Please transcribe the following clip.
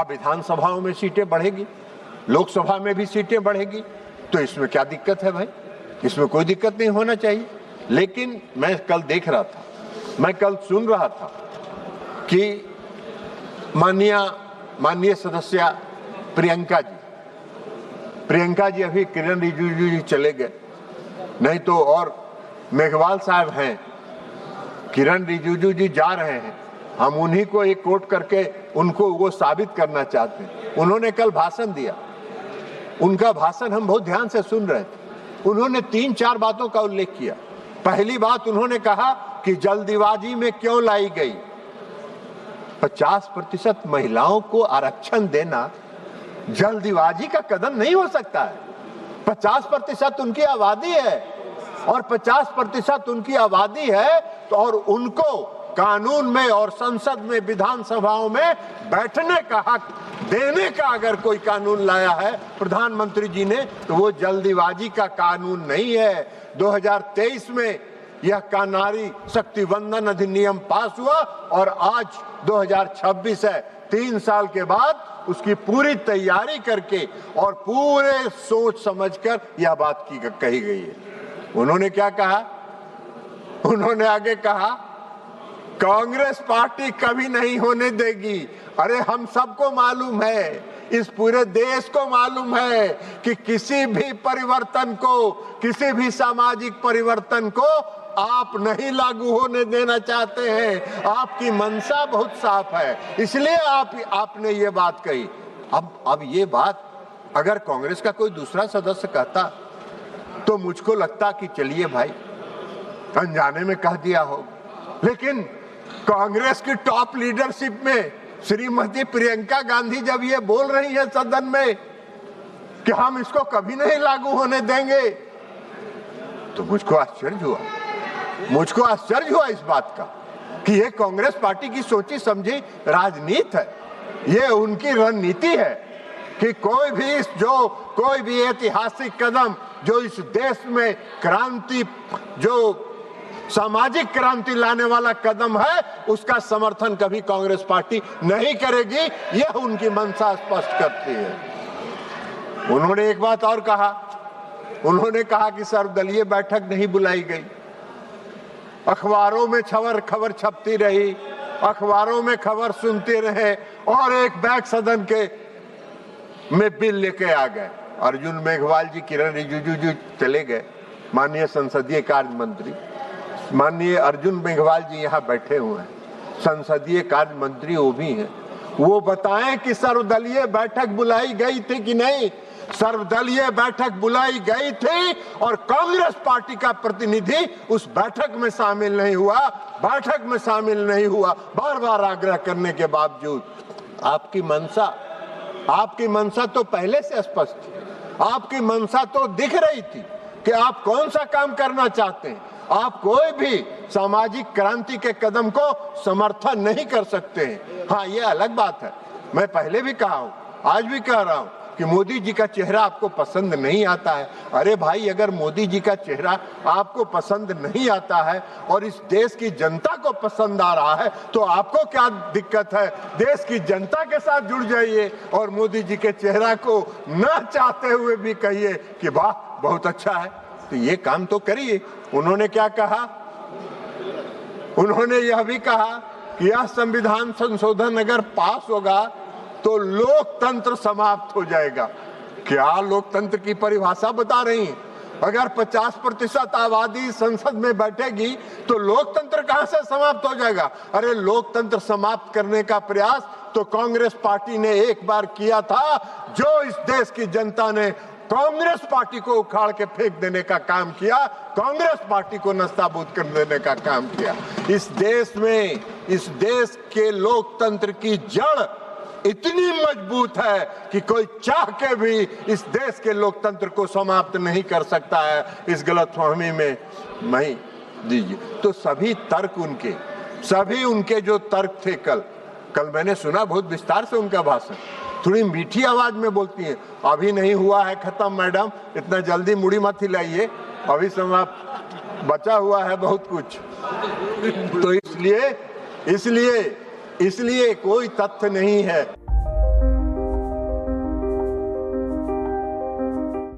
विधानसभाओं में सीटें बढ़ेगी, लोकसभा में भी सीटें बढ़ेगी, तो इसमें क्या दिक्कत है भाई? इसमें कोई दिक्कत नहीं होना चाहिए। लेकिन मैं कल देख रहा था, मैं कल सुन रहा था कि माननीय सदस्य प्रियंका जी अभी किरण रिजिजू जी चले गए, नहीं तो और मेघवाल साहब हैं, किरण रिजिजू जी जा रहे हैं, हम उन्हीं को एक कोट करके उनको वो साबित करना चाहते हैं। उन्होंने कल भाषण दिया, उनका भाषण हम बहुत ध्यान से सुन रहे थे। उन्होंने 3-4 बातों का उल्लेख किया। पहली बात उन्होंने कहा कि जल्दीबाजी में क्यों लाई गई। 50% महिलाओं को आरक्षण देना जल्दीबाजी का कदम नहीं हो सकता है। 50% उनकी आबादी है और 50% उनकी आबादी है तो और उनको कानून में और संसद में, विधानसभाओं में बैठने का हक देने का अगर कोई कानून लाया है प्रधानमंत्री जी ने, तो वो जल्दीबाजी का कानून नहीं है। 2023 में यह नारी शक्ति वंदन अधिनियम पास हुआ और आज 2026 है। 3 साल के बाद उसकी पूरी तैयारी करके और पूरे सोच समझकर यह बात कही गई है। उन्होंने क्या कहा? उन्होंने आगे कहा कांग्रेस पार्टी कभी नहीं होने देगी। अरे हम सबको मालूम है, इस पूरे देश को मालूम है कि किसी भी परिवर्तन को, किसी भी सामाजिक परिवर्तन को आप नहीं लागू होने देना चाहते हैं। आपकी मंशा बहुत साफ है, इसलिए आपने ये बात कही। अब ये बात अगर कांग्रेस का कोई दूसरा सदस्य कहता तो मुझको लगता कि चलिए भाई अनजाने में कह दिया हो, लेकिन कांग्रेस की टॉप लीडरशिप में श्रीमती प्रियंका गांधी जब ये बोल रही है सदन में कि हम इसको कभी नहीं लागू होने देंगे, तो मुझको आश्चर्य हुआ इस बात का कि ये कांग्रेस पार्टी की सोची समझी राजनीति है। ये उनकी रणनीति है कि कोई भी ऐतिहासिक कदम जो इस देश में क्रांति, जो सामाजिक क्रांति लाने वाला कदम है, उसका समर्थन कभी कांग्रेस पार्टी नहीं करेगी। यह उनकी मंशा स्पष्ट करती है। उन्होंने एक बात और कहा, उन्होंने कहा कि सर्वदलीय बैठक नहीं बुलाई गई। अखबारों में खबर छपती रही, अखबारों में खबर सुनते रहे और एक बैग सदन के में बिल लेके आ गए। अर्जुन मेघवाल जी, किरण रिजिजू जी चले गए, माननीय संसदीय कार्य मंत्री माननीय अर्जुन मेघवाल जी यहाँ बैठे हुए हैं, संसदीय कार्य मंत्री वो भी हैं। वो बताएं कि सर्वदलीय बैठक बुलाई गई थी कि नहीं। सर्वदलीय बैठक बुलाई गई थी और कांग्रेस पार्टी का प्रतिनिधि उस बैठक में शामिल नहीं हुआ, बार बार आग्रह करने के बावजूद। आपकी मंशा तो पहले से स्पष्ट थी, आपकी मंशा तो दिख रही थी कि आप कौन सा काम करना चाहते हैं। आप कोई भी सामाजिक क्रांति के कदम को समर्थन नहीं कर सकते हैं। हाँ, ये अलग बात है, मैं पहले भी कहा हूं, आज भी कह रहा हूं कि मोदी जी का चेहरा आपको पसंद नहीं आता है। अरे भाई, अगर मोदी जी का चेहरा आपको पसंद नहीं आता है और इस देश की जनता को पसंद आ रहा है, तो आपको क्या दिक्कत है? देश की जनता के साथ जुड़ जाइए और मोदी जी के चेहरा को न चाहते हुए भी कहिए कि वाह बहुत अच्छा है, तो ये काम तो करिए। उन्होंने क्या कहा? उन्होंने यह भी कहा कि यह संविधान संशोधन अगर पास होगा तो लोकतंत्र समाप्त हो जाएगा। क्या लोकतंत्र की परिभाषा बता रही हैं? अगर 50% आबादी संसद में बैठेगी तो लोकतंत्र कहां से समाप्त हो जाएगा? अरे लोकतंत्र समाप्त करने का प्रयास तो कांग्रेस पार्टी ने एक बार किया था, जो इस देश की जनता ने कांग्रेस पार्टी को उखाड़ के फेंक देने का काम किया, कांग्रेस पार्टी को नस्ताबूद कर देने का काम किया। इस देश के लोकतंत्र की जड़ इतनी मजबूत है कि कोई चाह के भी इस देश के लोकतंत्र को समाप्त नहीं कर सकता है। इस गलतफहमी में नहीं दीजिए। तो सभी उनके जो तर्क थे, कल मैंने सुना बहुत विस्तार से उनका भाषण, थोड़ी मीठी आवाज में बोलती हैं। अभी नहीं हुआ है खत्म मैडम, इतना जल्दी मुड़ी मत हिलाइए, अभी समाप्त बचा हुआ है बहुत कुछ। तो इसलिए कोई तथ्य नहीं है।